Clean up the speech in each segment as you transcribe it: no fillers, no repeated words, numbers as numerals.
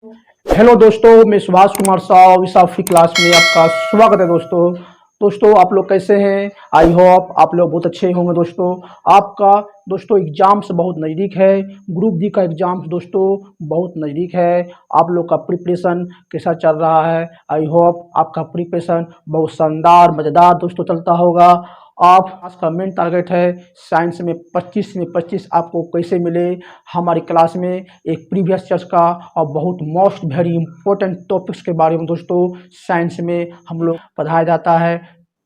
Hello दोस्तों, मैं सुभाष कुमार साहु इस आपकी क्लास में आपका स्वागत है दोस्तों। दोस्तों आप लोग कैसे हैं? आई होप आप लोग बहुत अच्छे होंगे दोस्तों। आपका दोस्तों एग्जाम्स बहुत नज़दीक है। ग्रुप डी का एग्जाम्स दोस्तों बहुत नज़दीक है। आप लोग का प्रिपरेशन कैसा चल रहा है? आई होप आपका प्रिपरेशन बहुत शानदार मज़ेदार दोस्तों चलता होगा। आप आज का मेन टारगेट है साइंस में 25 में 25 आपको कैसे मिले। हमारी क्लास में एक प्रीवियस ईयर्स का और बहुत मोस्ट वेरी इंपॉर्टेंट टॉपिक्स के बारे में दोस्तों साइंस में हम लोग पढ़ाया जाता है,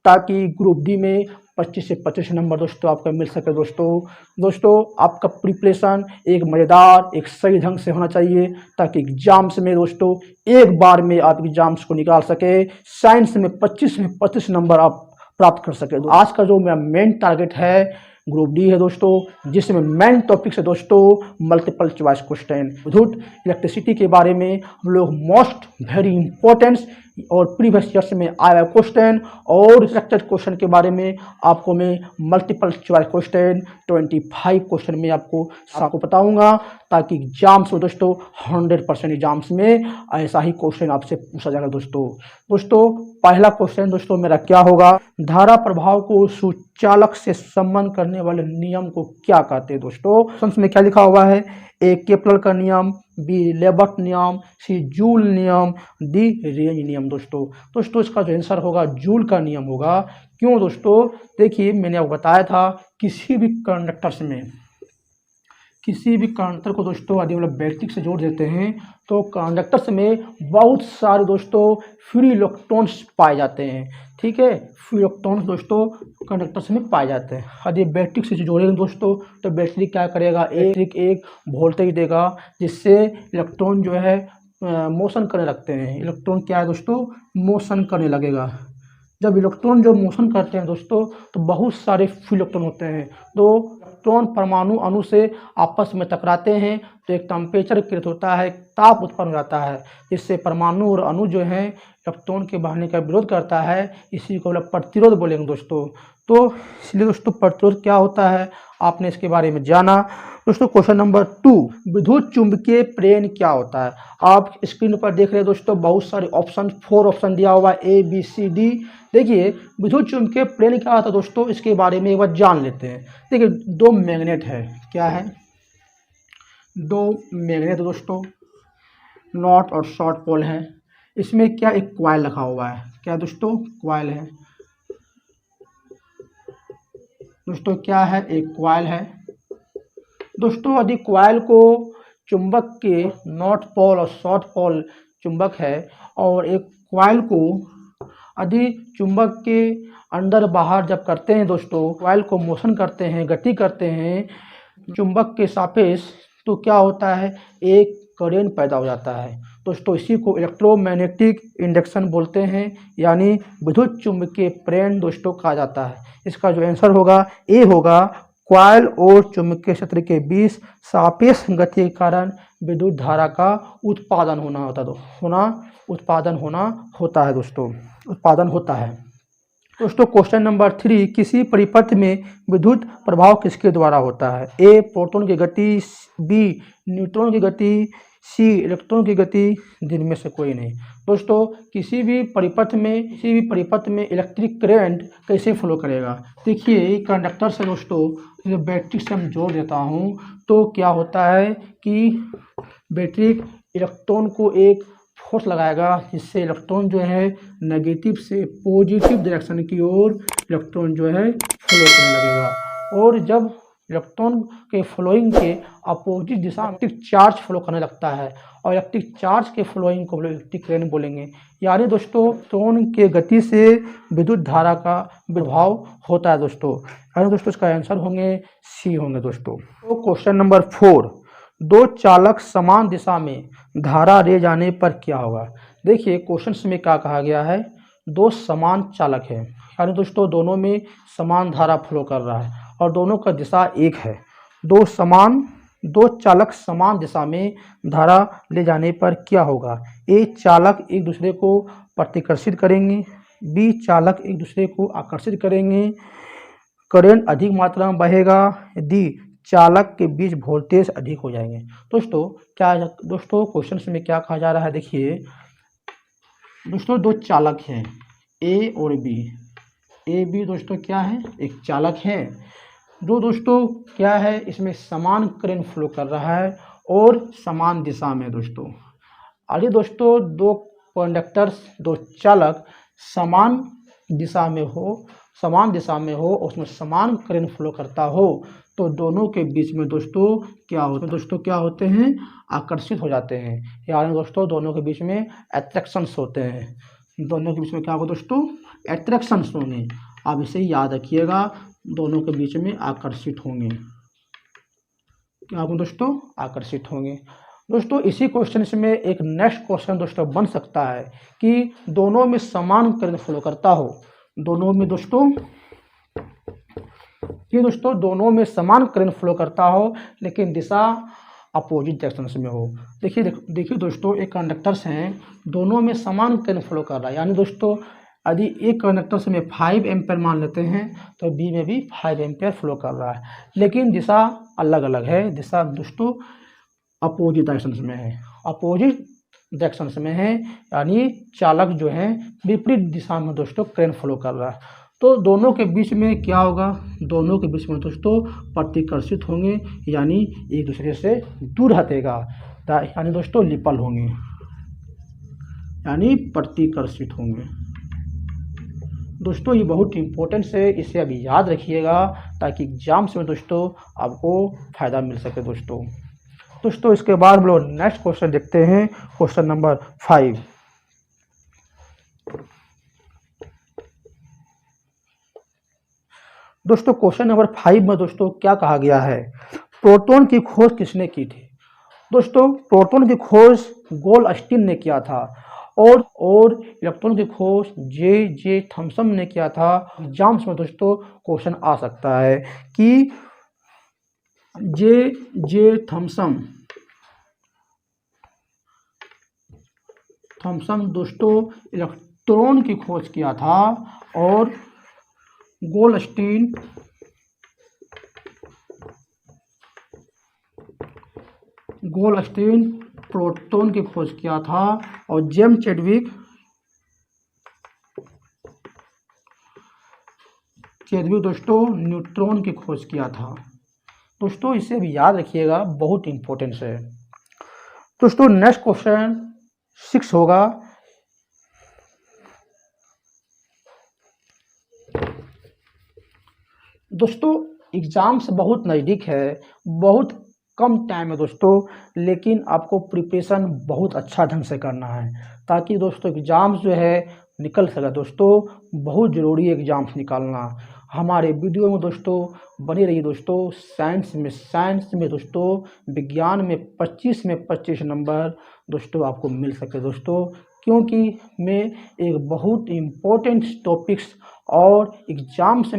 ताकि ग्रुप डी में 25 से 25 नंबर दोस्तों आपको मिल सके। दोस्तों आपका प्रिपरेशन एक मज़ेदार एक सही ढंग से होना चाहिए, ताकि एग्जाम्स में दोस्तों एक बार में आप एग्जाम्स को निकाल सके। साइंस में 25 में 25 नंबर आप प्राप्त कर सके। आज का जो मेरा मेन टारगेट है ग्रुप डी है दोस्तों, जिसमें मेन टॉपिक्स है दोस्तों मल्टीपल चॉइस क्वेश्चन विद्युत इलेक्ट्रिसिटी के बारे में हम लोग मोस्ट वेरी इंपॉर्टेंट और प्रीवियस ईयर्स में आया क्वेश्चन और स्ट्रक्चर क्वेश्चन के बारे में आपको मैं मल्टीपल चॉइस क्वेश्चन 25 क्वेश्चन में आपको बताऊंगा, ताकि एग्जाम्स में दोस्तों 100% एग्जाम्स में ऐसा ही क्वेश्चन आपसे पूछा जाएगा दोस्तों। पहला क्वेश्चन दोस्तों मेरा क्या होगा? धारा प्रभाव को सुचालक से संबंध करने वाले नियम को क्या कहते हैं दोस्तों? ऑप्शन में क्या लिखा हुआ है? ए केपलर का नियम, बी लेबर्ट नियम, सी जूल नियम, डी रेंज नियम। दोस्तों इसका जो आंसर होगा जूल का नियम होगा। क्यों दोस्तों? देखिए मैंने आपको बताया था किसी भी कंडक्टर को दोस्तों यदि हम लोग बैटरी से जोड़ देते हैं तो कंडक्टर्स में बहुत सारे दोस्तों फ्री इलेक्ट्रॉन्स पाए जाते हैं। ठीक है, फ्री इलेक्ट्रॉन्स दोस्तों कंडक्टर्स में पाए जाते हैं। यदि बैटरी से जोड़ेंगे दोस्तों तो बैटरी क्या करेगा? एक वोल्टेज देगा, जिससे इलेक्ट्रॉन जो है मोशन करने लगते हैं। इलेक्ट्रॉन क्या है दोस्तों? मोशन करने लगेगा। जब इलेक्ट्रॉन जो मोशन करते हैं दोस्तों तो बहुत सारे फ्री इलेक्ट्रॉन होते हैं। तो इलेक्ट्रॉन परमाणु अणु से आपस में टकराते हैं तो एक टेम्परेचर क्रिएट होता है, ताप उत्पन्न हो जाता है, जिससे परमाणु और अणु जो है इलेक्ट्रॉन के बहने का विरोध करता है। इसी को लोग प्रतिरोध बोलेंगे दोस्तों। तो इसलिए दोस्तों प्रतिरोध क्या होता है आपने इसके बारे में जाना। दोस्तों क्वेश्चन नंबर 2, विद्युत चुंबकीय प्रेरण क्या होता है? आप स्क्रीन पर देख रहे हैं दोस्तों बहुत सारे ऑप्शन, 4 ऑप्शन दिया हुआ है, ए बी सी डी। देखिए विद्युत चुंबकीय प्रेरण क्या होता है दोस्तों, इसके बारे में एक बार जान लेते हैं। देखिए 2 मैग्नेट है, क्या है? 2 मैग्नेट दोस्तों, नॉर्थ और साउथ पोल है। इसमें क्या एक कॉइल रखा हुआ है, क्या दोस्तों? कॉइल है दोस्तों, क्या है? एक कॉइल है दोस्तों। यदि कॉइल को चुंबक के नॉर्थ पोल और साउथ पोल चुंबक है, और एक कॉइल को यदि चुंबक के अंदर बाहर जब करते हैं दोस्तों, कॉइल को मोशन करते हैं, गति करते हैं चुंबक के सापेक्ष, तो क्या होता है? एक करंट पैदा हो जाता है दोस्तों। इसी को इलेक्ट्रोमैग्नेटिक इंडक्शन बोलते हैं, यानी विद्युत चुंबकीय प्रेरण दोस्तों कहा जाता है। इसका जो आंसर होगा ए होगा, कॉइल और चुंबकीय क्षेत्र के बीच सापेक्ष गति के कारण विद्युत धारा का उत्पादन होता है दोस्तों। क्वेश्चन नंबर 3, किसी परिपथ में विद्युत प्रभाव किसके द्वारा होता है? ए प्रोटॉन की गति, बी न्यूट्रॉन की गति, सी इलेक्ट्रॉन की गति, जिनमें से कोई नहीं। दोस्तों किसी भी परिपथ में इलेक्ट्रिक करंट कैसे फ्लो करेगा? देखिए कंडक्टर से दोस्तों बैटरी से हम जोड़ देता हूँ तो क्या होता है कि बैटरी इलेक्ट्रॉन को एक फोर्स लगाएगा, जिससे इलेक्ट्रॉन जो है नेगेटिव से पॉजिटिव डायरेक्शन की ओर इलेक्ट्रॉन जो है फ्लो करने लगेगा। और जब इलेक्ट्रॉन के फ्लोइंग के अपोजिट दिशा में इलेक्ट्रिक चार्ज फ्लो करने लगता है, और इलेक्ट्रिक चार्ज के फ्लोइंग को इलेक्ट्रिक करंट बोलेंगे। यानी दोस्तों इलेक्ट्रॉन के गति से विद्युत धारा का प्रभाव होता है दोस्तों। यानी दोस्तों इसका आंसर होंगे सी होंगे दोस्तों। तो क्वेश्चन नंबर 4, 2 चालक समान दिशा में धारा ले जाने पर क्या होगा? देखिए क्वेश्चन में क्या कहा गया है? 2 समान चालक है, यानी दोस्तों दोनों में समान धारा फ्लो कर रहा है और दोनों का दिशा एक है। 2 चालक समान दिशा में धारा ले जाने पर क्या होगा? ए चालक एक दूसरे को प्रतिकर्षित करेंगे, बी चालक एक दूसरे को आकर्षित करेंगे, करंट अधिक मात्रा में बहेगा, डी चालक के बीच वोल्टेज अधिक हो जाएंगे। दोस्तों क्या दोस्तों क्वेश्चन में क्या कहा जा रहा है, देखिए दोस्तों दो चालक हैं ए और बी। ए बी दोस्तों क्या है, एक चालक है जो दोस्तों क्या है, इसमें समान करंट फ्लो कर रहा है और समान दिशा में दोस्तों। अरे दोस्तों दो कंडक्टर्स, दो चालक समान दिशा में हो और उसमें समान करंट फ्लो करता हो तो दोनों के बीच में दोस्तों क्या होते हैं, आकर्षित हो जाते हैं। यानी दोस्तों दोनों के बीच में अट्रैक्शंस होते हैं। दोनों के बीच में क्या होगा दोस्तों, अट्रैक्शंस होंगे। आप इसे याद रखिएगा, दोनों के बीच में आकर्षित होंगे। क्या होंगे दोस्तों, आकर्षित होंगे। दोस्तों इसी क्वेश्चन में एक नेक्स्ट क्वेश्चन दोस्तों बन सकता है कि दोनों में समान करंट फ्लो करता हो, दोनों में समान करंट फ्लो करता हो लेकिन दिशा अपोजिट डायरेक्शन में हो। देखिए दोस्तों एक कंडक्टर्स हैं, दोनों में समान करंट फ्लो कर रहा है। यानी दोस्तों यदि एक कंडक्टर में 5 एम्पेयर मान लेते हैं तो बी में भी 5 एम्पेयर फ्लो कर रहा है, लेकिन दिशा अलग अलग है। दिशा दोस्तों अपोजिट डायरेक्शन में है, यानी चालक जो है विपरीत दिशा में दोस्तों करंट फ्लो कर रहा है। तो दोनों के बीच में क्या होगा, दोनों के बीच में दोस्तों प्रतिकर्षित होंगे, यानी एक दूसरे से दूर हटेगा, यानी दोस्तों लिपल होंगे, यानी प्रतिकर्षित होंगे। दोस्तों ये बहुत इंपॉर्टेंट है, इसे अभी याद रखिएगा ताकि एग्जाम्स में दोस्तों आपको फ़ायदा मिल सके। दोस्तों इसके बाद हम लोग नेक्स्ट क्वेश्चन देखते हैं, क्वेश्चन नंबर 5। दोस्तों क्वेश्चन नंबर 5 में दोस्तों क्या कहा गया है, प्रोटॉन की खोज किसने की थी। दोस्तों प्रोटॉन की खोज गोल्डस्टीन ने किया था और इलेक्ट्रॉन की खोज जे थॉम्सन ने किया था। एग्जाम्स में दोस्तों क्वेश्चन आ सकता है कि जे थॉम्सन दोस्तों इलेक्ट्रॉन की खोज किया था और गोल्डस्टीन प्रोटॉन की खोज किया था और जेम्स चैडविक दोस्तों न्यूट्रॉन की खोज किया था। दोस्तों इसे भी याद रखिएगा, बहुत इंपॉर्टेंट है। दोस्तों नेक्स्ट क्वेश्चन 6 होगा। दोस्तों एग्जाम्स बहुत नज़दीक है, बहुत कम टाइम है दोस्तों, लेकिन आपको प्रिपरेशन बहुत अच्छा ढंग से करना है ताकि दोस्तों एग्ज़ाम्स जो है निकल सके। दोस्तों बहुत ज़रूरी है एग्ज़ाम्स निकालना। हमारे वीडियो में दोस्तों बनी रहिए दोस्तों। साइंस में दोस्तों, विज्ञान में 25 में 25 नंबर दोस्तों आपको मिल सके दोस्तों, क्योंकि मैं एक बहुत इम्पोर्टेंट टॉपिक्स और एग्ज़ाम्स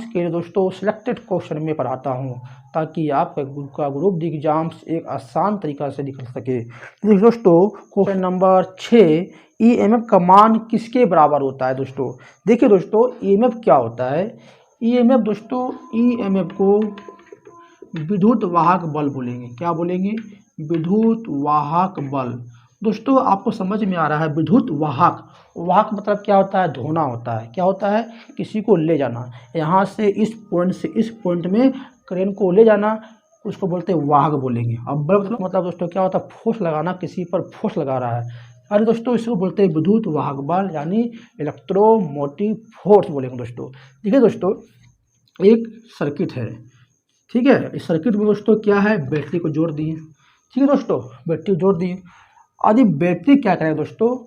के लिए दोस्तों सिलेक्टेड क्वेश्चन में पढ़ाता हूं ताकि आपका ग्रुप डी एग्ज़ाम्स एक आसान तरीक़ा से निकल सके। दोस्तों क्वेश्चन नंबर 6, ईएमएफ का मान किसके बराबर होता है। दोस्तों देखिए दोस्तों ईएमएफ क्या होता है। ईएमएफ दोस्तों, ईएमएफ को विद्युत वाहक बल बोलेंगे। क्या बोलेंगे, विद्युत वाहक बल। दोस्तों आपको समझ में आ रहा है, विद्युत वाहक मतलब क्या होता है, धोना होता है। क्या होता है, किसी को ले जाना, यहाँ से इस पॉइंट से इस पॉइंट में क्रेन को ले जाना, उसको बोलते हैं वाहक बोलेंगे। अब बल मतलब दोस्तों क्या होता है, फोर्स लगाना, किसी पर फोर्स लगा रहा है। अरे दोस्तों इसको बोलते हैं विद्युत वाहक बल, यानी इलेक्ट्रोमोटिव फोर्स बोलेंगे। दोस्तों देखिए दोस्तों एक सर्किट है, ठीक है। इस सर्किट में दोस्तों क्या है, बैटरी को जोड़ दिए, ठीक है दोस्तों, बैटरी जोड़ दिए। यदि बैटरी क्या करेगा दोस्तों,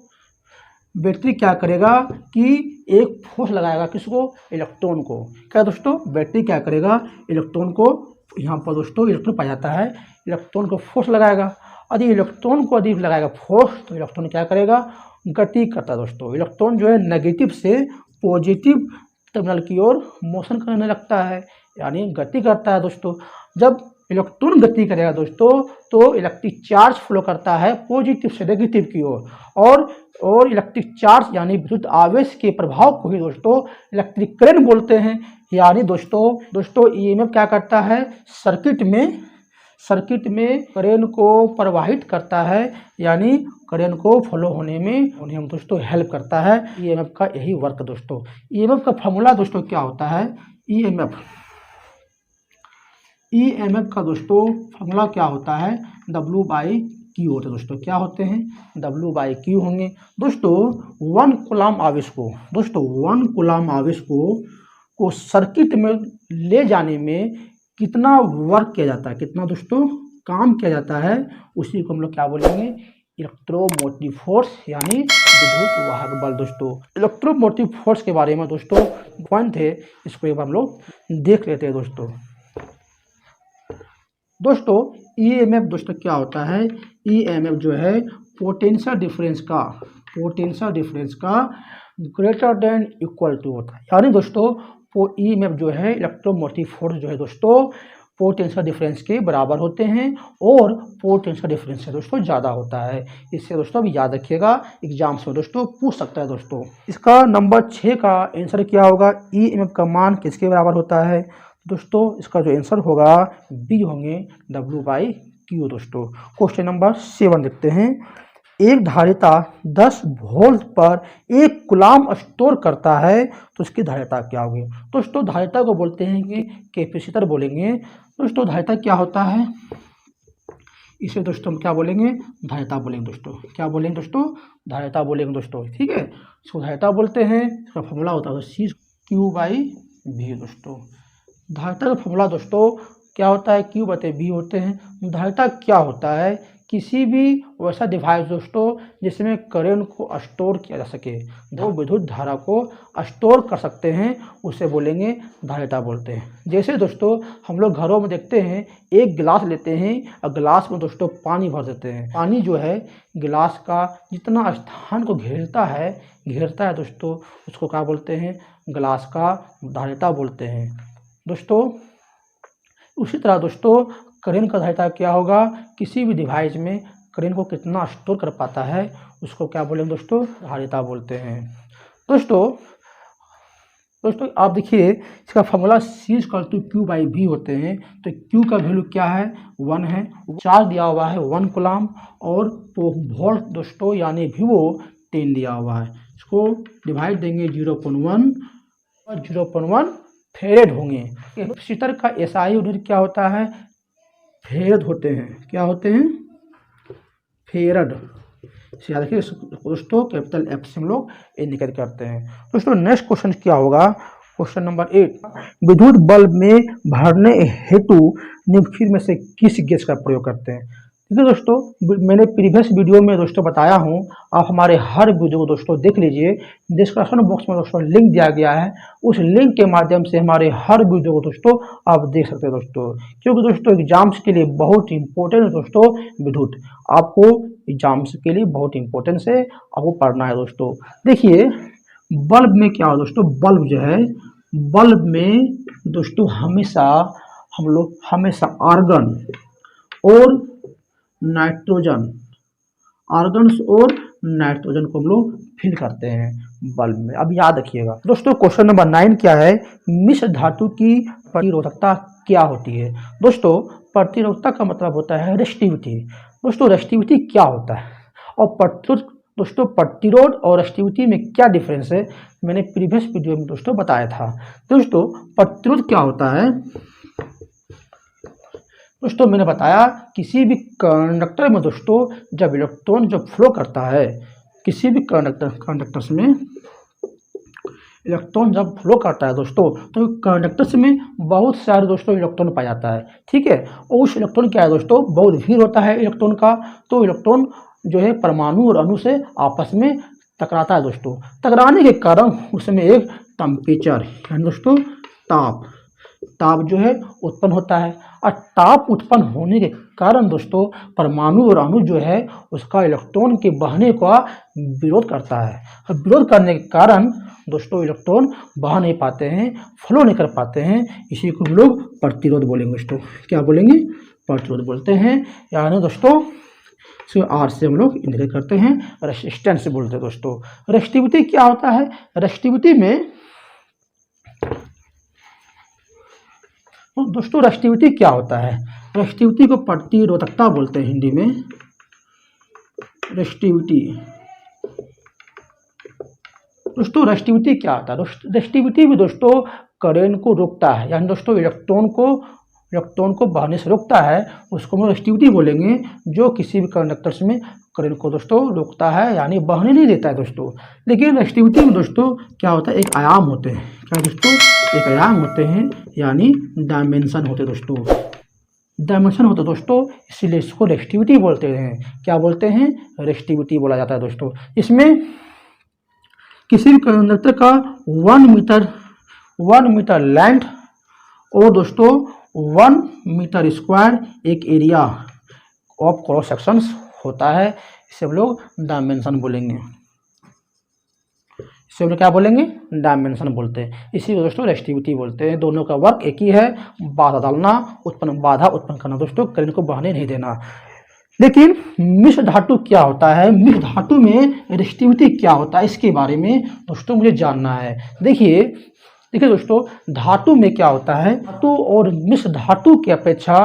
बैटरी क्या करेगा कि एक फोर्स लगाएगा, किसको, इलेक्ट्रॉन को। क्या दोस्तों, बैटरी क्या करेगा, इलेक्ट्रॉन को, यहाँ पर दोस्तों इलेक्ट्रॉन पाया जाता है, इलेक्ट्रॉन को फोर्स लगाएगा। यदि इलेक्ट्रॉन को यदि लगाएगा फोर्स तो इलेक्ट्रॉन क्या करेगा, गति करता है दोस्तों। इलेक्ट्रॉन जो है नेगेटिव से पॉजिटिव टर्मिनल की ओर मोशन करने लगता है, यानी गति करता है दोस्तों। जब इलेक्ट्रॉन गति करेगा दोस्तों तो इलेक्ट्रिक चार्ज फ्लो करता है पॉजिटिव से नेगेटिव की ओर और इलेक्ट्रिक चार्ज यानी विद्युत आवेश के प्रभाव को ही दोस्तों इलेक्ट्रिक करंट बोलते हैं। यानी दोस्तों ईएमएफ क्या करता है, सर्किट में करंट को प्रवाहित करता है, यानी करंट को फ्लो होने में हम दोस्तों हेल्प करता है। ईएमएफ का यही वर्क दोस्तों। ईएमएफ का फॉर्मूला दोस्तों क्या होता है, ईएमएफ का दोस्तों फॉर्मूला क्या होता है, W/Q होता है दोस्तों। क्या होते हैं, W/Q होंगे दोस्तों। 1 कूलम्ब आवेश को सर्किट में ले जाने में कितना वर्क किया जाता है, कितना दोस्तों काम किया जाता है, उसी को हम लोग क्या बोलेंगे, इलेक्ट्रोमोटिव फोर्स यानी विद्युत वाहक बल। दोस्तों इलेक्ट्रोमोटिव फोर्स के बारे में दोस्तों पॉइंट है, इसको एक बार हम लोग देख लेते हैं दोस्तों ईएमएफ दोस्तों क्या होता है, ईएमएफ जो है पोटेंशियल डिफरेंस का ग्रेटर देन इक्वल टू होता है। यानी दोस्तों ईएमएफ जो है इलेक्ट्रोमोटिव फोर्स जो है दोस्तों पोटेंशियल डिफरेंस के बराबर होते हैं और पोटेंशियल डिफरेंस से दोस्तों ज़्यादा होता है। इससे दोस्तों अभी याद रखिएगा, एग्जाम्स में दोस्तों पूछ सकता है दोस्तों। इसका नंबर 6 का आंसर क्या होगा, ईएमएफ का मान किसके बराबर होता है दोस्तों। इसका जो आंसर होगा बी होंगे W/Q दोस्तों। क्वेश्चन नंबर 7 देखते हैं। एक धारिता 10 वोल्ट पर 1 कूलम्ब स्टोर करता है तो उसकी धारिता क्या होगी दोस्तों। धारिता को बोलते हैं कि कैपेसिटर बोलेंगे दोस्तों। धारिता क्या होता है, इसे दोस्तों हम क्या बोलेंगे, धारिता बोलेंगे दोस्तों। क्या बोलेंगे दोस्तों, धारिता बोलेंगे दोस्तों, ठीक है। इसको धारिता बोलते हैं। इसका फॉर्मूला होता है CQ/V दोस्तों। धारिता का फॉर्मूला दोस्तों क्या होता है, Q/V होते हैं। धारिता क्या होता है, किसी भी वैसा डिवाइस दोस्तों जिसमें करंट को स्टोर किया जा सके, जो विद्युत धारा को स्टोर कर सकते हैं, उसे बोलेंगे धारिता बोलते हैं। जैसे दोस्तों हम लोग घरों में देखते हैं, एक गिलास लेते हैं और गिलास में दोस्तों पानी भर देते हैं। पानी जो है गिलास का जितना स्थान को घेरता है दोस्तों, उसको क्या बोलते हैं, गिलास का धारिता बोलते हैं दोस्तों। उसी तरह दोस्तों करंट का धारिता क्या होगा, किसी भी डिवाइस में करंट को कितना स्टोर कर पाता है, उसको क्या बोलेंगे दोस्तों, धारिता बोलते हैं दोस्तों। आप देखिए इसका फॉर्मूला CQ/V होते हैं। तो Q का वैल्यू क्या है, 1 है। चार्ज दिया हुआ है 1 कूलम्ब और वोल्ट दोस्तों यानी वो 10 दिया हुआ है। इसको डिवाइड देंगे 0.1 और 0.1 फेरेड होंगे। कैपेसिटर का SI यूनिट क्या होता है, फेरड होते हैं। क्या होते हैं, फेरड। याद रखिए दोस्तों, कैपिटल F से हम लोग इंडिकेट करते हैं दोस्तों। नेक्स्ट क्वेश्चन क्या होगा, क्वेश्चन नंबर 8। विद्युत बल्ब में भरने हेतु निम्नलिखित में से किस गैस का प्रयोग करते हैं। ठीक है दोस्तों, मैंने प्रीवियस वीडियो में दोस्तों बताया हूँ, आप हमारे हर वीडियो को दोस्तों देख लीजिए। डिस्क्रिप्शन बॉक्स में दोस्तों लिंक दिया गया है, उस लिंक के माध्यम से हमारे हर वीडियो को दोस्तों आप देख सकते हैं दोस्तों। क्योंकि दोस्तों एग्जाम्स के लिए बहुत इंपॉर्टेंट है दोस्तों विद्युत, आपको एग्जाम्स के लिए बहुत इंपॉर्टेंस है, आपको पढ़ना है दोस्तों। देखिए बल्ब में क्या हो दोस्तों, बल्ब जो है, बल्ब में दोस्तों हमेशा आर्गन और आर्गन्स और नाइट्रोजन को हम लोग फिल करते हैं बल्ब में। अब याद रखिएगा दोस्तों। क्वेश्चन नंबर 9 क्या है, मिश्र धातु की प्रतिरोधकता क्या होती है दोस्तों। प्रतिरोधकता का मतलब होता है रेसिस्टिविटी। दोस्तों रेसिस्टिविटी क्या होता है और प्रतिरोध और रेसिस्टिविटी में क्या डिफरेंस है, मैंने प्रीवियस वीडियो में दोस्तों बताया था। दोस्तों प्रतिरोध क्या होता है दोस्तों, मैंने बताया किसी भी कंडक्टर में दोस्तों जब इलेक्ट्रॉन जब फ्लो करता है, किसी भी कंडक्टर्स में इलेक्ट्रॉन जब फ्लो करता है दोस्तों, तो कंडक्टर्स में बहुत सारे दोस्तों इलेक्ट्रॉन पाया जाता है, ठीक है। और उस इलेक्ट्रॉन क्या है दोस्तों, बहुत भीड़ होता है इलेक्ट्रॉन का, तो इलेक्ट्रॉन जो है परमाणु और अणु से आपस में टकराता है दोस्तों। टकराने के कारण उसमें एक टेम्परेचर यानी दोस्तों ताप जो है उत्पन्न होता है। और ताप उत्पन्न होने के कारण दोस्तों परमाणु और अणु जो है उसका इलेक्ट्रॉन के बहने का विरोध करता है। और विरोध करने के कारण दोस्तों इलेक्ट्रॉन बहा नहीं पाते हैं, फ्लो नहीं कर पाते हैं, इसी को हम लोग प्रतिरोध बोलेंगे दोस्तों। क्या बोलेंगे? प्रतिरोध बोलते हैं। यानी दोस्तों आर से हम लोग इंडिकेट करते हैं, रेसिस्टेंस बोलते हैं दोस्तों। रेसिस्टिविटी क्या होता है? रेसिस्टिविटी में तो दोस्तों रेसिस्टिविटी क्या होता है? रेसिस्टिविटी को प्रतिरोधकता बोलते हैं हिंदी में। रेसिस्टिविटी दोस्तों, रेसिस्टिविटी क्या होता है? रेसिस्टिविटी भी दोस्तों करंट को रोकता है, यानी दोस्तों इलेक्ट्रॉन को बहने से रोकता है, उसको हम रेसिस्टिविटी बोलेंगे, जो किसी भी कंडक्टर्स में करंट को दोस्तों रोकता है, यानी बहने नहीं देता है दोस्तों। लेकिन रेसिस्टिविटी में दोस्तों क्या होता है? एक आयाम होते हैं। क्या दोस्तों? एक आयाम होते हैं, यानी डायमेंशन होते दोस्तों। डायमेंशन होते दोस्तों, इसीलिए इसको रेसिस्टिविटी बोलते हैं। क्या बोलते हैं? रेसिस्टिविटी बोला जाता है दोस्तों। इसमें किसी भी कंडक्टर का 1 मीटर लेंथ और दोस्तों 1 मीटर स्क्वायर एक एरिया ऑफ क्रॉस सेक्शंस होता है। इसे हम लोग डायमेंशन बोलेंगे। इसे हम लोग क्या बोलेंगे? डायमेंशन बोलते हैं। इसी को दोस्तों रेसिस्टिविटी बोलते हैं। दोनों का वर्क एक ही है, बाधा डालना, बाधा उत्पन्न करना दोस्तों, करंट को बहने नहीं देना। लेकिन मिश्र धातु क्या होता है? मिश्र धातु में रेसिस्टिविटी क्या होता है, इसके बारे में दोस्तों मुझे जानना है। देखिए दोस्तों, धातु में क्या होता है? धातु और मिश्र धातु की अपेक्षा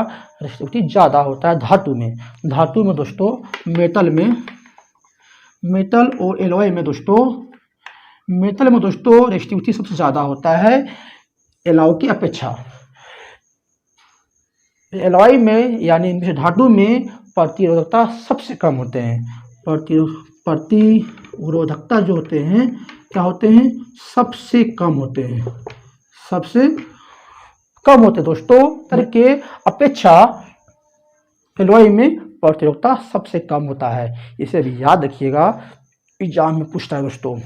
रेसिस्टिविटी ज़्यादा होता है धातु में। धातु में दोस्तों मेटल और एलॉय में दोस्तों रेसिस्टिविटी सबसे ज़्यादा होता है एलॉय की अपेक्षा। एलॉय में यानी मिश्र धातु में प्रतिरोधकता सबसे कम होते हैं। प्रतिरोधकता जो होते हैं क्या होते हैं? सबसे कम होते हैं, सबसे कम होते हैं दोस्तों के अपेक्षा एलॉय में प्रतिरोधकता सबसे कम होता है। इसे भी याद रखिएगा, एग्जाम में पूछता है दोस्तों।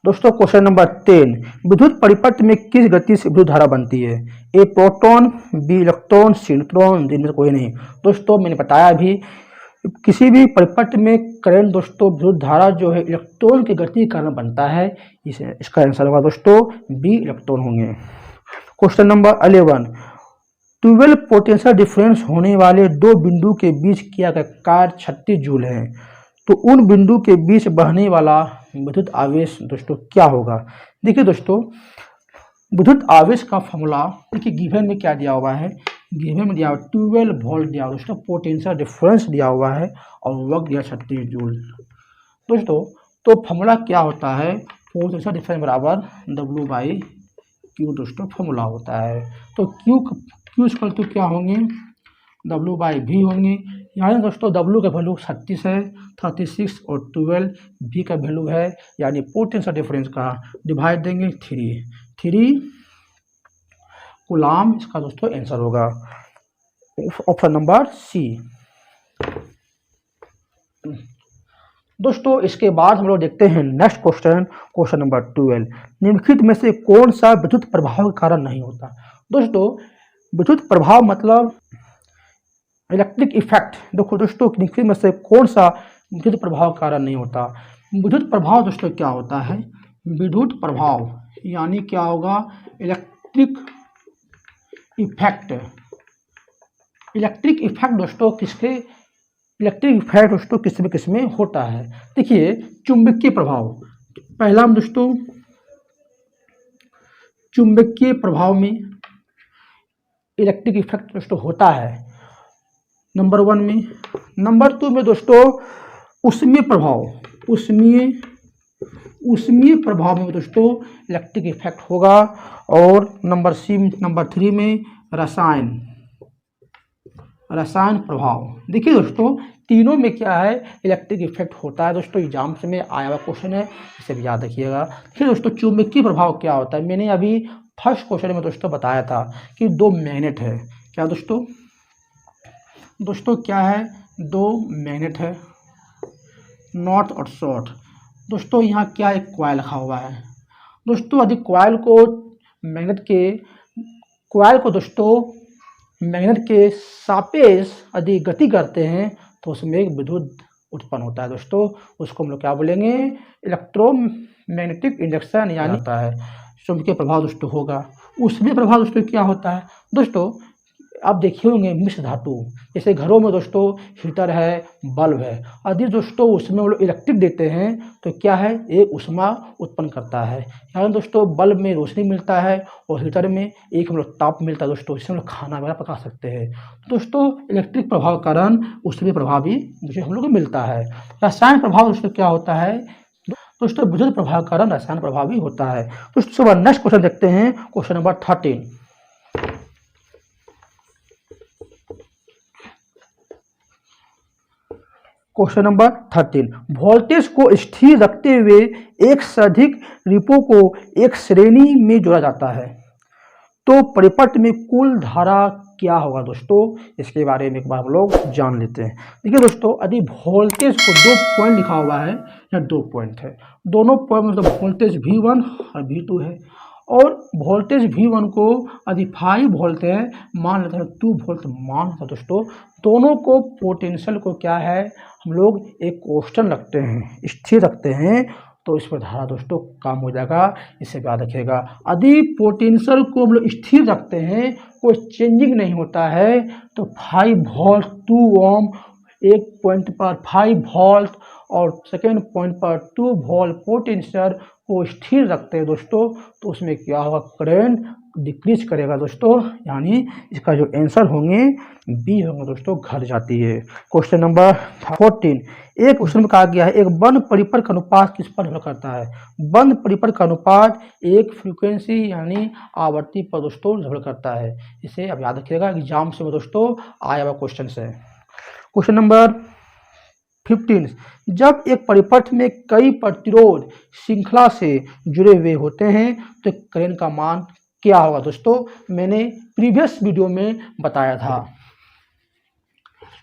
क्वेश्चन नंबर 10, विद्युत परिपथ में किस गति से विद्युत धारा बनती है? ए प्रोटॉन, बी इलेक्ट्रॉन, सी न्यूट्रॉन, डी में कोई नहीं। दोस्तों मैंने बताया भी, किसी भी परिपथ में करंट दोस्तों विद्युत धारा जो है इलेक्ट्रॉन की गति के कारण बनता है। इसका आंसर होगा दोस्तों बी इलेक्ट्रॉन होंगे। क्वेश्चन नंबर 11, 12 पोटेंशियल डिफरेंस होने वाले दो बिंदु के बीच किया गया कार्य 36 जूल है। तो उन बिंदु के बीच बहने वाला विद्युत आवेश दोस्तों क्या होगा? देखिए दोस्तों, विद्युत आवेश का फॉर्मूला देखिए गिवन में क्या दिया हुआ है? गिवन में दिया हुआ 12 वोल्ट दिया हुआ दोस्तों, पोटेंशियल डिफरेंस दिया हुआ है और वर्क दिया 36 जूल दोस्तों। तो फॉर्मूला क्या होता है? पोटेंशियल डिफरेंस बराबर W/Q दोस्तों फॉर्मूला होता है। तो Q इक्वल टू क्या होंगे? W/V होंगे। यानी दोस्तों W का वैल्यू 36 है, 36 और 12 V का वैल्यू है, यानी पोटेंशियल डिफरेंस का डिवाइड देंगे 3 कूलाम। इसका दोस्तों आंसर होगा ऑप्शन नंबर सी। दोस्तों इसके बाद हम लोग देखते हैं नेक्स्ट क्वेश्चन नंबर 12, निम्नलिखित में से कौन सा विद्युत प्रभाव के कारण नहीं होता? दोस्तों विद्युत प्रभाव मतलब इलेक्ट्रिक इफेक्ट। देखो दोस्तों, निम्नलिखित में से कौन सा विद्युत प्रभाव के कारण नहीं होता? विद्युत प्रभाव दोस्तों क्या होता है? विद्युत प्रभाव यानी क्या होगा? Electric effect. इलेक्ट्रिक इफेक्ट दोस्तों किसमें होता है? देखिए चुंबकीय प्रभाव, पहला दोस्तों चुंबकीय प्रभाव में इलेक्ट्रिक इफेक्ट दोस्तों होता है नंबर 1 में। नंबर 2 में दोस्तों उष्मीय प्रभाव में दोस्तों इलेक्ट्रिक इफेक्ट होगा। और नंबर 3 में रसायन प्रभाव। देखिए दोस्तों तीनों में क्या है? इलेक्ट्रिक इफेक्ट होता है दोस्तों। एग्जाम्स में आया हुआ क्वेश्चन है, इसे भी याद रखिएगा। फिर दोस्तों चुंबकीय प्रभाव क्या होता है? मैंने अभी फर्स्ट क्वेश्चन में दोस्तों बताया था कि दो मैग्नेट है। क्या दोस्तों क्या है? दो मैग्नेट है, नॉर्थ और साउथ। दोस्तों यहाँ क्या एक कॉइल रखा हुआ है दोस्तों। यदि कॉइल को दोस्तों मैग्नेट के सापेक्ष यदि गति करते हैं तो उसमें एक विद्युत उत्पन्न होता है दोस्तों, उसको हम लोग क्या बोलेंगे, इलेक्ट्रोमैग्नेटिक इंडक्शन यानी होता है, चुंबकीय प्रभाव दोस्तों होगा। उसमें प्रभाव दोस्तों क्या होता है दोस्तों, आप देखे होंगे मिश्र धातु, जैसे घरों में दोस्तों हीटर है, बल्ब है, यदि दोस्तों उसमें वो लोग इलेक्ट्रिक देते हैं तो क्या है, एक ऊष्मा उत्पन्न करता है, यानी दोस्तों बल्ब में रोशनी मिलता है और हीटर में एक हम लोग ताप मिलता है दोस्तों, इससे हम लोग खाना वगैरह पका सकते हैं। दोस्तों इलेक्ट्रिक प्रभाव के कारण ऊष्मीय प्रभाव भी जो हम लोग को मिलता है। रसायन प्रभाव दोस्तों क्या होता है दोस्तों, विद्युत प्रभाव के कारण रसायन प्रभाव भी होता है। दोस्तों नेक्स्ट क्वेश्चन देखते हैं, question number 13। Question number 13, voltage को स्थिर रखते हुए एक से अधिक रिपो को एक श्रेणी में जोड़ा जाता है तो परिपथ में कुल धारा क्या होगा दोस्तों, इसके बारे में एक बार हम लोग जान लेते हैं। देखिए दोस्तों, यदि वोल्टेज को 2 पॉइंट लिखा हुआ है या 2 पॉइंट है, दोनों पॉइंट मतलब वोल्टेज V1 और V2 है, और वोल्टेज V1 को यदि 5 वोल्ट है मान लेते हैं, 2 वोल्ट मान लेते हैं दोस्तों, दोनों को पोटेंशियल को क्या है हम लोग एक कांस्टेंट रखते हैं, स्थिर रखते हैं, तो इस पर धारा दोस्तों कम हो जाएगा, इसे याद रखिएगा। यदि पोटेंशियल को हम लोग स्थिर रखते हैं, कोई चेंजिंग नहीं होता है, तो 5 वोल्ट 2 ओम एक पॉइंट पर 5 वोल्ट और सेकेंड पॉइंट पर 2 वोल्ट पोटेंशियल को स्थिर रखते हैं दोस्तों, तो उसमें क्या होगा, करंट डिक्रीज करेगा दोस्तों, यानी इसका जो आंसर होंगे बी होंगे दोस्तों, घट जाती है। क्वेश्चन नंबर 14, एक क्वेश्चन में कहा गया है, एक बंद परिपथ का अनुपात किस पर निर्भर करता है। बंद परिपथ का अनुपात एक फ्रीक्वेंसी यानी आवृत्ति पर दोस्तों निर्भर करता है, इसे अब याद रखिएगा, एग्जाम से दोस्तों आया हुआ क्वेश्चन से। क्वेश्चन नंबर 15, जब एक परिपथ में कई प्रतिरोध श्रृंखला से जुड़े हुए होते हैं तो करंट का मान क्या होगा दोस्तों, मैंने प्रीवियस वीडियो में बताया था।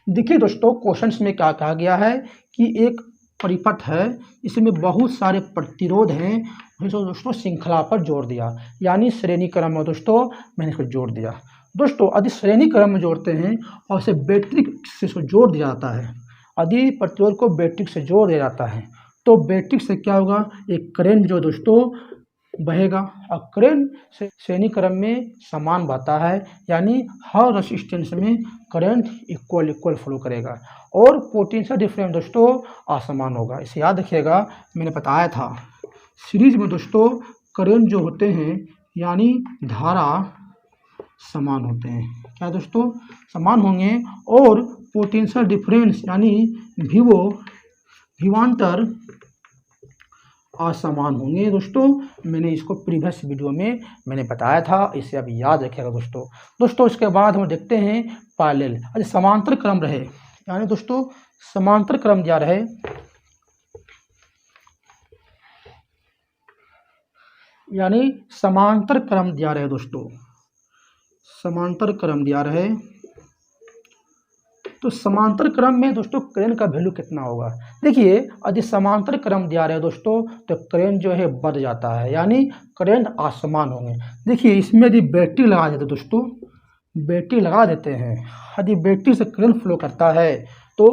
देखिए दोस्तों, क्वेश्चंस में क्या कहा गया है कि एक परिपथ है, इसमें बहुत सारे प्रतिरोध हैं, दोस्तों श्रृंखला पर जोड़ दिया, यानी श्रेणी क्रम में दोस्तों मैंने इसको जोड़ दिया। दोस्तों यदि श्रेणी क्रम में जोड़ते हैं और उसे बैटरी से इसको जोड़ दिया जाता है, यदि प्रतिरोध को बैटरी से जोड़ दिया जाता है तो बैटरी से क्या होगा, एक करंट जो दोस्तों बहेगा, और करंट से श्रेणी क्रम में समान बहता है, यानी हर रेजिस्टेंस में करंट इक्वल फ्लो करेगा, और पोटेंशियल डिफरेंस दोस्तों असमान होगा, इसे याद रखिएगा, मैंने बताया था सीरीज में दोस्तों करंट जो होते हैं यानी धारा समान होते हैं, क्या दोस्तों समान होंगे, और पोटेंशियल डिफरेंस यानी विभवांतर असमान होंगे दोस्तों, मैंने इसको प्रीवियस वीडियो में मैंने बताया था, इसे अब याद रखिएगा दोस्तों। इसके बाद हम देखते हैं पैरेलल, यदि समांतर क्रम रहे, यानी दोस्तों समांतर क्रम दिया रहे, यानी समांतर क्रम दिया रहे दोस्तों, समांतर क्रम दिया रहे, तो समांतर क्रम में दोस्तों करंट का वैल्यू कितना होगा। देखिए यदि समांतर क्रम दिया रहे दोस्तों तो करंट जो है बढ़ जाता है, यानी करंट असमान होंगे। देखिए इसमें यदि बैटरी लगा देते दोस्तों, बैटरी लगा देते हैं, यदि बैटरी से करंट फ्लो करता है तो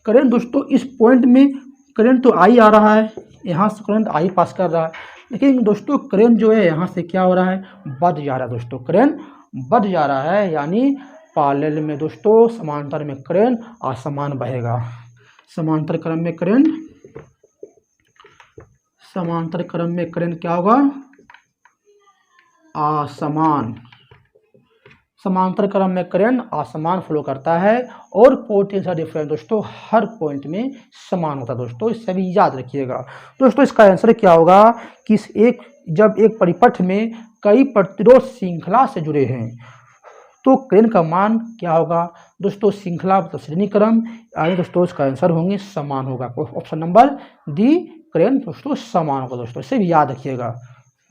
करंट दोस्तों इस पॉइंट में करंट तो आई आ रहा है, यहाँ से करंट आई पास कर रहा है, लेकिन दोस्तों करंट जो है यहाँ से क्या हो रहा है, बढ़ जा रहा है दोस्तों, करंट बढ़ जा रहा है, यानी पैरेलल में दोस्तों समांतर में करंट असमान बहेगा। समांतर क्रम में करंट, समांतर क्रम में करंट क्या होगा, असमान, समांतर क्रम में करंट असमान फ्लो करता है, और पोटेंशियल डिफरेंस दोस्तों हर पॉइंट में समान होता है दोस्तों, इससे भी याद रखिएगा। दोस्तों इसका आंसर क्या होगा कि जब एक परिपथ में कई प्रतिरोध श्रृंखला से जुड़े हैं तो करंट का मान क्या होगा दोस्तों, श्रृंखला मतलब श्रेणी क्रम, यानी दोस्तों इसका आंसर होंगे समान होगा, ऑप्शन नंबर डी करंट दोस्तों समान होगा दोस्तों, इसे भी याद रखिएगा।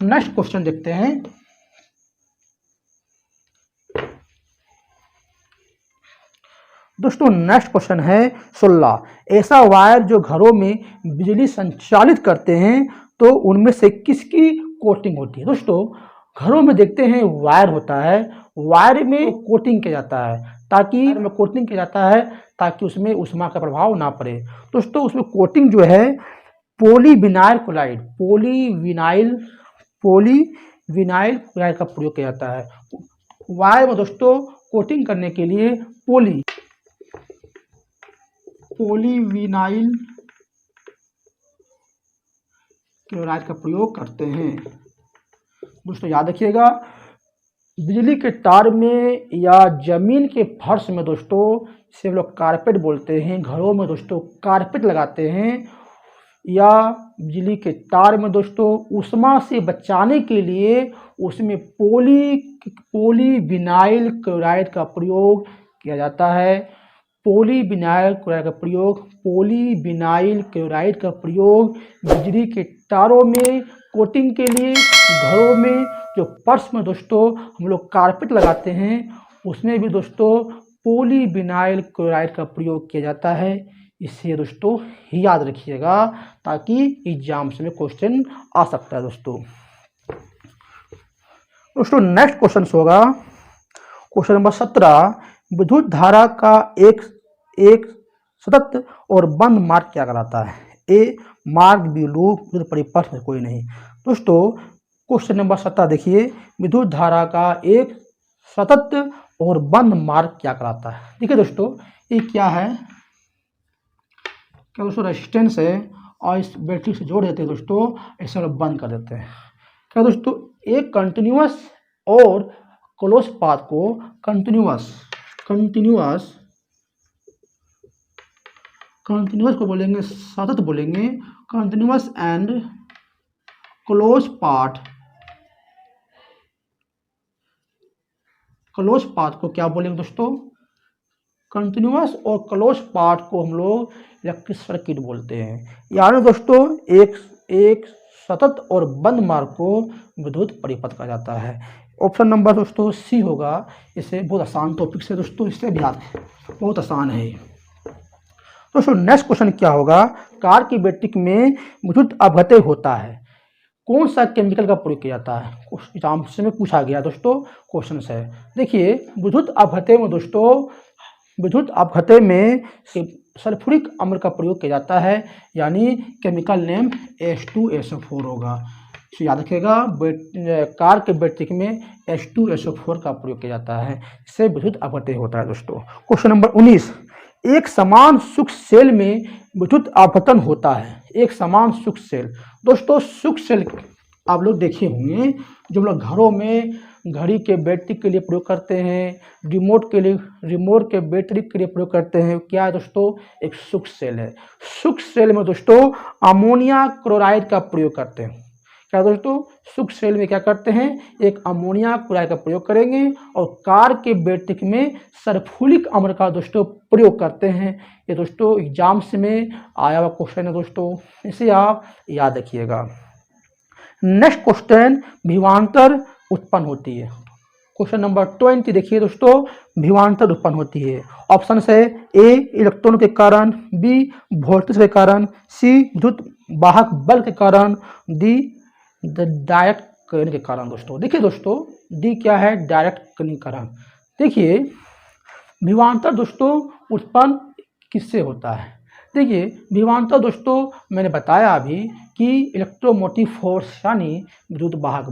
नेक्स्ट क्वेश्चन देखते हैं, दोस्तों नेक्स्ट क्वेश्चन है 16, ऐसा वायर जो घरों में बिजली संचालित करते हैं तो उनमें से किसकी कोटिंग होती है। दोस्तों घरों में देखते हैं वायर होता है, वायर में कोटिंग किया जाता है, ताकि में कोटिंग किया जाता है ताकि उसमें ऊष्मा का प्रभाव ना पड़े। दोस्तों उसमें कोटिंग जो है पॉलीविनाइल क्लोराइड पॉलीविनाइल क्लोराइड का प्रयोग किया जाता है। वायर में दोस्तों कोटिंग करने के लिए पॉलीविनाइल क्लोराइड का प्रयोग करते हैं। दोस्तों याद रखिएगा, बिजली के तार में या जमीन के फर्श में दोस्तों इसे हम लोग कारपेट बोलते हैं। घरों में दोस्तों कारपेट लगाते हैं, या बिजली के तार में दोस्तों ऊष्मा से बचाने के लिए उसमें पॉलीविनाइल क्लोराइड का प्रयोग किया जाता है। पॉलीविनाइल क्लोराइड का प्रयोग बिजली के तारों में कोटिंग के लिए, घरों में जो फर्श में दोस्तों हम लोग कारपेट लगाते हैं उसमें भी दोस्तों पॉलीविनाइल क्लोराइड का प्रयोग किया जाता है। इसे दोस्तों याद रखिएगा ताकि एग्जाम्स में क्वेश्चन आ सकता है। दोस्तों नेक्स्ट क्वेश्चन होगा क्वेश्चन नंबर 17। विद्युत धारा का एक सतत और बंद मार्ग क्या कहलाता है? ए मार्ग, बी लूप, विद्युत परिपथ में कोई नहीं। दोस्तों क्वेश्चन नंबर 17 देखिए, विद्युत धारा का एक सतत और बंद मार्ग क्या कहलाता है? देखिए दोस्तों ये क्या है, क्या दोस्तों रेजिस्टेंस है और इस बैटरी से जोड़ देते हैं दोस्तों, ऐसे लोग बंद कर देते हैं। क्या दोस्तों एक कंटिन्यूअस और क्लोज पाथ को कंटिन्यूअस को बोलेंगे सतत बोलेंगे, कंटिन्यूअस एंड क्लोज पाथ को क्या बोलेंगे दोस्तों? कंटिन्यूअस और क्लोज पार्ट को हम लोग इलेक्ट्रिक सर्किट बोलते हैं। यानी दोस्तों एक सतत और बंद मार्ग को विद्युत परिपथ कहा जाता है। ऑप्शन नंबर दोस्तों सी होगा। इसे बहुत आसान टॉपिक से दोस्तों, इससे भी याद बहुत आसान है। दोस्तों नेक्स्ट क्वेश्चन क्या होगा, कार की बैटरी में विद्युत अपघटन होता है, कौन सा केमिकल का प्रयोग किया जाता है? एग्जाम में पूछा गया दोस्तों क्वेश्चन है। देखिए विद्युत अपघटन में सल्फ्यूरिक अम्ल का प्रयोग किया जाता है, यानी केमिकल नेम H2SO4 होगा। इसे याद रखिएगा, कार के बैटरी में H2SO4 का प्रयोग किया जाता है, इससे विद्युत अपघटन होता है। दोस्तों क्वेश्चन नंबर 19, एक समान शुष्क सेल में विद्युत अपघटन होता है। एक समान शुष्क सेल, दोस्तों शुष्क सेल आप लोग देखे होंगे जो हम लोग घरों में घड़ी के बैटरी के लिए प्रयोग करते हैं, रिमोट के बैटरी के लिए प्रयोग करते हैं। क्या है दोस्तों? एक शुष्क सेल है। शुष्क सेल में दोस्तों अमोनिया क्लोराइड का प्रयोग करते हैं। क्या दोस्तों शुष्क सेल में क्या करते हैं? एक अमोनिया क्लोराइड का प्रयोग करेंगे और कार के बैटरी में सल्फ्यूरिक अम्ल का दोस्तों प्रयोग करते हैं। ये दोस्तों एग्जाम्स में आया हुआ क्वेश्चन है दोस्तों, इसे आप याद रखिएगा। नेक्स्ट क्वेश्चन, विभवांतर उत्पन्न होती है। क्वेश्चन नंबर 20 देखिए दोस्तों, विभवांतर उत्पन्न होती है। ऑप्शन है ए इलेक्ट्रॉन के कारण, बी वोल्टेज के कारण, सी विद्युत वाहक बल के कारण, डी डायरेक्ट करंट के कारण। दोस्तों देखिए दोस्तों डी क्या है? डायरेक्ट करंट के कारण। देखिए विभवांतर दोस्तों उत्पन्न किससे होता है? देखिए विभवांतर दोस्तों मैंने बताया अभी कि इलेक्ट्रोमोटिव फोर्स यानी विद्युत वाहक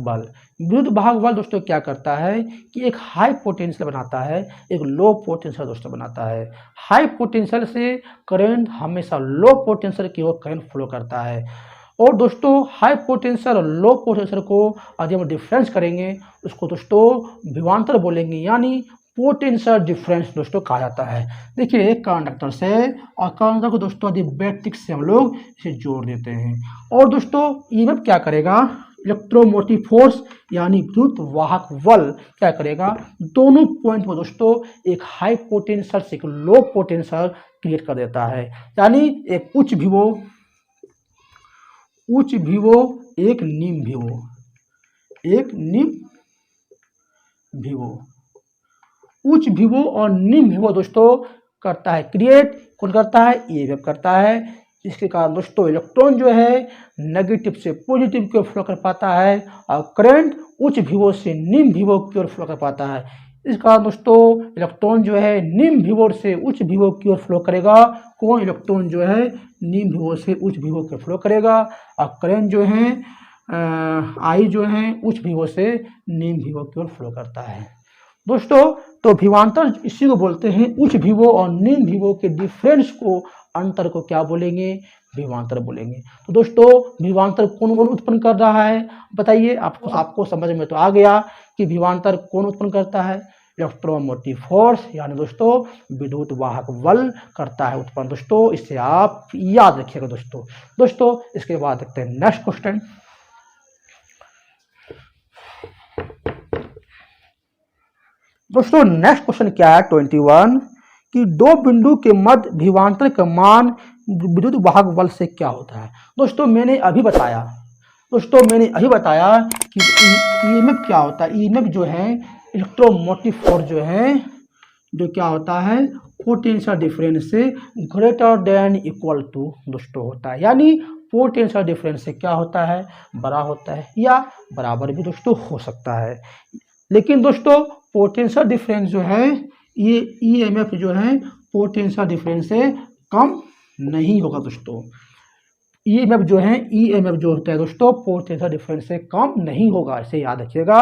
बल दोस्तों क्या करता है कि एक हाई पोटेंशियल बनाता है, एक लो पोटेंशियल दोस्तों बनाता है। हाई पोटेंशियल से करंट हमेशा लो पोटेंशियल की ओर करंट फ्लो करता है। और दोस्तों हाई पोटेंशियल और लो पोटेंशियल को यदि हम डिफरेंस करेंगे उसको दोस्तों विभवांतर बोलेंगे, यानी पोटेंशियल डिफरेंस दोस्तों कहा जाता है। देखिए एक कंडक्टर से और कंडक्टर को दोस्तों यदि बैटरी से हम लोग इसे जोड़ देते हैं और दोस्तों ईएमएफ क्या करेगा? इलेक्ट्रोमोटिव फोर्स यानी विद्युत वाहक बल क्या करेगा? दोनों पॉइंट में दोस्तों एक हाई पोटेंशियल से एक लो पोटेंशियल क्रिएट कर देता है, यानी एक उच्च विवो एक निम्न विवो। उच्च विवो और निम्न विवो दोस्तों करता है क्रिएट, कौन करता है? ईएमएफ करता है। इसके कारण दोस्तों इलेक्ट्रॉन जो है नेगेटिव से पॉजिटिव की ओर फ्लो कर पाता है और करंट उच्च विवो से निम्न विवो की ओर फ्लो कर पाता है। इस कारण दोस्तों इलेक्ट्रॉन जो है निम्न विभव से उच्च विभव की ओर फ्लो करेगा। कौन इलेक्ट्रॉन जो है निम्न विभव से उच्च विभव की फ्लो करेगा, और करंट जो है आई जो है उच्च विभव से निम्न विभव की ओर फ्लो करता है दोस्तों। तो विभवांतर इसी को बोलते हैं, उच्च विभव और निम्न विभव के डिफरेंस को, अंतर को क्या बोलेंगे, विभवांतर बोलेंगे। तो दोस्तों विभवांतर कौन कौन उत्पन्न कर रहा है बताइए, आपको समझ में तो आ गया कि विभवांतर कौन उत्पन्न करता है, इलेक्ट्रोमोटिव फोर्स यानी दोस्तों विद्युत वाहक बल करता है उत्पन्न दोस्तों। इससे आप याद रखिएगा दोस्तों। इसके बाद देखते हैं नेक्स्ट क्वेश्चन। दोस्तों नेक्स्ट क्वेश्चन क्या है 21 कि दो बिंदु के मध्य विभवांतर का मान विद्युत वाहक बल से क्या होता है। दोस्तों मैंने अभी बताया कि ईएमएफ क्या होता है। ईएमएफ जो है इलेक्ट्रोमोटिव फोर्स जो है, जो क्या होता है पोटेंशियल डिफरेंस से ग्रेटर देन इक्वल टू दोस्तों होता है, यानी पोटेंशियल डिफरेंस से क्या होता है, बड़ा होता है या बराबर भी दोस्तों हो सकता है। लेकिन दोस्तों पोटेंशियल डिफरेंस जो है ये ईएमएफ जो है पोटेंशियल डिफरेंस से कम नहीं होगा दोस्तों। ईएमएफ जो होता है दोस्तों पोटेंशियल डिफरेंस से कम नहीं होगा, इसे याद रखिएगा।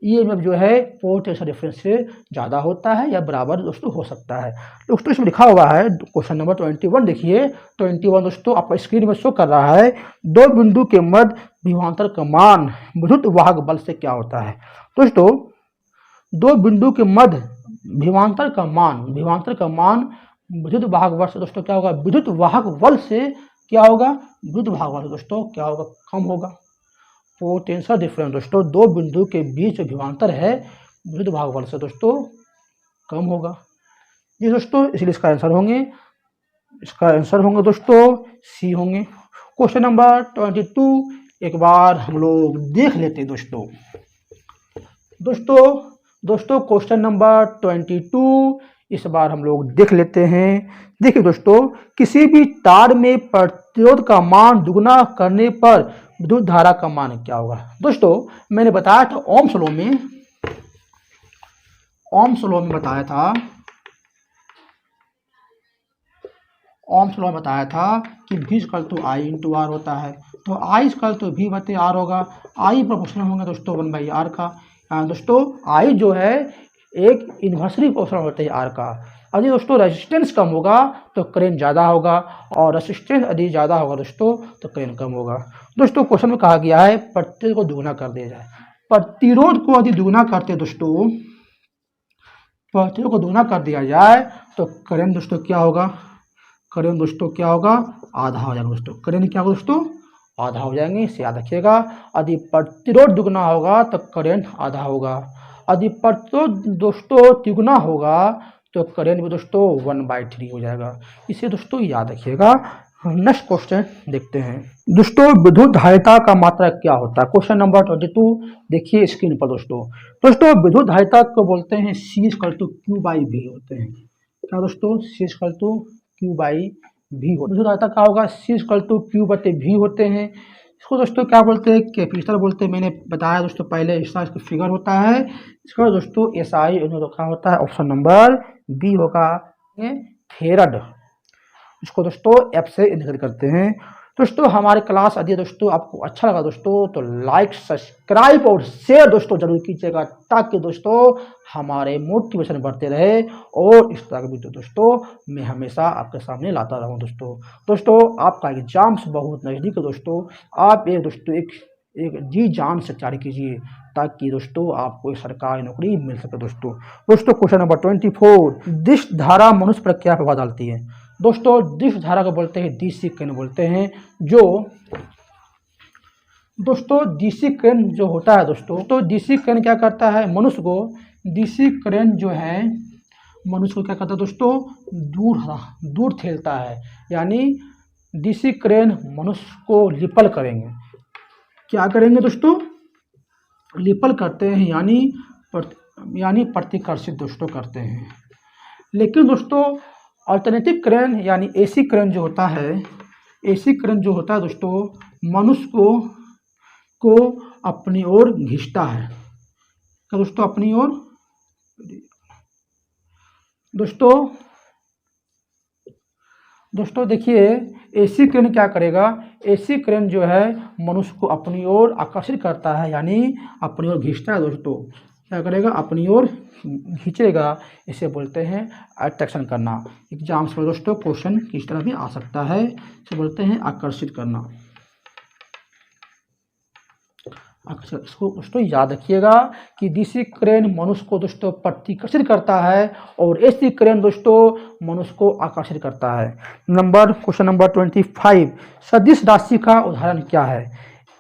ईएमएफ जो है पोटेंशियल डिफरेंस से ज़्यादा होता है या बराबर दोस्तों हो सकता है। दोस्तों इसमें लिखा हुआ है क्वेश्चन नंबर 21, देखिए 21 दोस्तों आपका स्क्रीन में शो कर रहा है, दो बिंदु के मध्य विभवांतर का मान विद्युत वाहक बल से क्या होता है। दोस्तों दो बिंदु के मध्य विभवांतर का मान विद्युत वाहक बल से दोस्तों क्या होगा, विद्युत वाहक बल से क्या होगा, विद्युत वाहक बल दोस्तों क्या होगा, कम होगा। पोटेंशियल डिफरेंस दोस्तों दो बिंदु के बीच जो विभवांतर है विद्युत वाहक बल से दोस्तों कम होगा। ये दोस्तों इसलिए इसका आंसर होंगे दोस्तों सी होंगे। क्वेश्चन नंबर 22 एक बार हम लोग देख लेते हैं दोस्तों क्वेश्चन नंबर 22 इस बार हम लोग देख लेते हैं। देखिए दोस्तों, किसी भी तार में प्रतिरोध का मान दुगना करने पर विद्युत धारा का मान क्या होगा। दोस्तों मैंने बताया था ओम्स लॉ में बताया था कि V = I × R होता है। तो I = V/R होगा। I प्रोपोर्शनल होंगे दोस्तों 1/R का। दोस्तों I जो है एक इन्वर्सली प्रोपोर्शनल होता है R का। यदि दोस्तों रेजिस्टेंस कम होगा तो करंट ज़्यादा होगा, और रेजिस्टेंस यदि ज़्यादा होगा दोस्तों तो करंट कम होगा। दोस्तों क्वेश्चन में कहा गया है प्रतिरोध को दुगना कर दिया जाए। प्रतिरोध को यदि दुगना करते दोस्तों, प्रतिरोध को दुगना कर दिया जाए तो करंट दोस्तों क्या होगा, आधा हो जाएगा दोस्तों। करंट क्या होगा दोस्तों, आधा हो जाएंगे, इसे याद रखिएगा। यदि प्रतिरोध दुगना होगा तो करंट आधा होगा। यदि प्रतिरोध दोस्तों तिगुना होगा तो करंट भी दोस्तों 1/3 हो जाएगा, इसे दोस्तों याद रखिएगा। नेक्स्ट क्वेश्चन देखते हैं दोस्तों, विद्युत धारिता का मात्रक क्या होता है। क्वेश्चन नंबर 22 देखिए स्क्रीन पर दोस्तों विद्युत धारिता को बोलते हैं C = Q/V होते हैं। क्या दोस्तों, C = Q/V होता है। विद्युत धारिता क्या होगा, C = Q/V होते हैं। इसको दोस्तों क्या बोलते हैं, कैपेसिटर बोलते हैं। मैंने बताया दोस्तों पहले, इसका फिगर होता है। इसका दोस्तों SI रखा होता है। ऑप्शन नंबर बी होगा फेरड। इसको दोस्तों F से इंडिकेट करते हैं। दोस्तों हमारे क्लास यदि दोस्तों आपको अच्छा लगा दोस्तों तो लाइक, सब्सक्राइब और शेयर दोस्तों जरूर कीजिएगा, ताकि दोस्तों हमारे मोटिवेशन बढ़ते रहे, और इस तरह की वीडियो दोस्तों मैं हमेशा आपके सामने लाता रहूं दोस्तों आपका एग्जाम्स बहुत नज़दीक है दोस्तों। आप एक जी जान से तैयारी कीजिए, ताकि दोस्तों आपको एक सरकारी नौकरी मिल सके दोस्तों। क्वेश्चन नंबर 24, दिश धारा मनुष्य पर क्या प्रभाव डालती है। दोस्तों दिश धारा को बोलते हैं DC करंट बोलते हैं। दोस्तों DC करंट जो होता है दोस्तों DC करंट क्या करता है, मनुष्य को DC करंट जो है मनुष्य को क्या करता है दोस्तों, दूर ठेलता है। यानी DC करंट मनुष्य को रिपल करेंगे। क्या करेंगे दोस्तों, रिपल करते हैं, यानी प्रतिकर्षित दोस्तों करते हैं। लेकिन दोस्तों अल्टरनेटिव करंट यानी AC करंट जो होता है दोस्तों मनुष्य को अपनी ओर खींचता है। क्या दोस्तों, अपनी ओर दोस्तों देखिए, एसी करंट क्या करेगा, एसी करंट जो है मनुष्य को अपनी ओर आकर्षित करता है, यानी अपनी ओर खींचता है। दोस्तों क्या करेगा, अपनी ओर खींचेगा, इसे बोलते हैं अट्रैक्शन करना। एग्जाम्स में दोस्तों क्वेश्चन किस तरह भी आ सकता है, इसे बोलते हैं आकर्षित करना। इसको दोस्तों याद रखिएगा कि डीसी करंट मनुष्य को दोस्तों प्रतिकर्षित करता है और एसी करंट दोस्तों मनुष्य को आकर्षित करता है। क्वेश्चन नंबर 25, सदिश राशि का उदाहरण क्या है?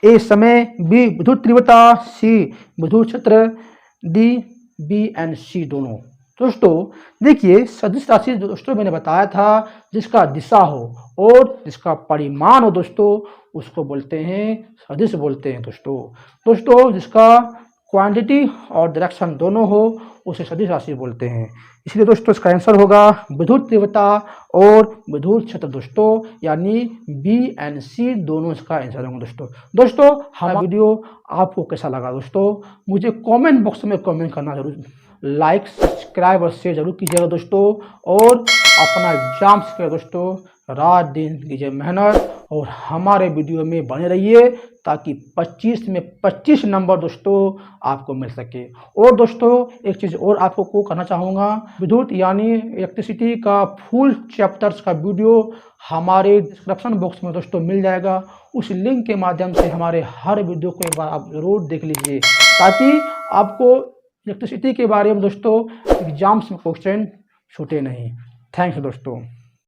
ए समय, बी विद्युत तीव्रता, सी विद्युत क्षेत्र, डी बी एंड सी दोनों। दोस्तों देखिए, सदिश राशि दोस्तों मैंने बताया था जिसका दिशा हो और जिसका परिमाण हो दोस्तों उसको बोलते हैं सदिश बोलते हैं। दोस्तों जिसका क्वांटिटी और डायरेक्शन दोनों हो उसे सदिश राशि बोलते हैं। इसलिए दोस्तों इसका आंसर होगा विद्युत तीव्रता और विद्युत क्षेत्र दोस्तों, यानी बी एंड सी दोनों इसका आंसर होंगे। दोस्तों हमारा वीडियो आपको कैसा लगा दोस्तों, मुझे कमेंट बॉक्स में कमेंट करना जरूर, लाइक सब्सक्राइब और शेयर जरूर कीजिएगा दोस्तों, और अपना एग्जाम्स के दोस्तों रात दिन कीजिए मेहनत और हमारे वीडियो में बने रहिए ताकि 25 में 25 नंबर दोस्तों आपको मिल सके। और दोस्तों एक चीज़ और आपको कहना चाहूँगा, विद्युत यानी इलेक्ट्रिसिटी का फुल चैप्टर्स का वीडियो हमारे डिस्क्रिप्शन बॉक्स में दोस्तों मिल जाएगा। उस लिंक के माध्यम से हमारे हर वीडियो को एक बार आप ज़रूर देख लीजिए ताकि आपको इलेक्ट्रिसिटी के बारे में दोस्तों एग्जाम्स में क्वेश्चन छूटे नहीं। थैंक्स दोस्तों।